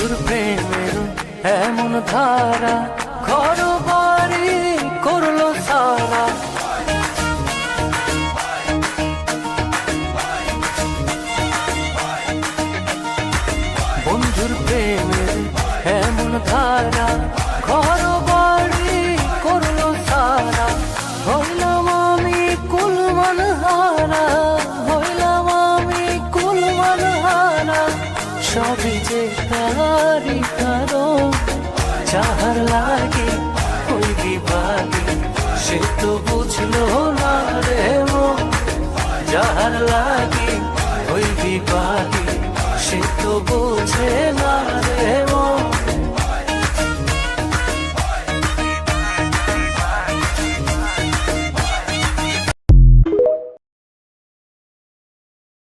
বন্ধুর প্রেমের এমন ধারা ঘর বাড়ি করলো সারা। বন্ধুর প্রেমের এমন ধারা ঘর বাড়ি করলো সারা। হইলাম আমি কুলমান হারা, হইলাম আমি কুলমান হারা। সবই যে তারি কারণ, যাহার লাগে ওই বিভাগে সে তো বুঝলো না রে মন। যাহার লাগে ওই বিভাগে সে তো বোঝে না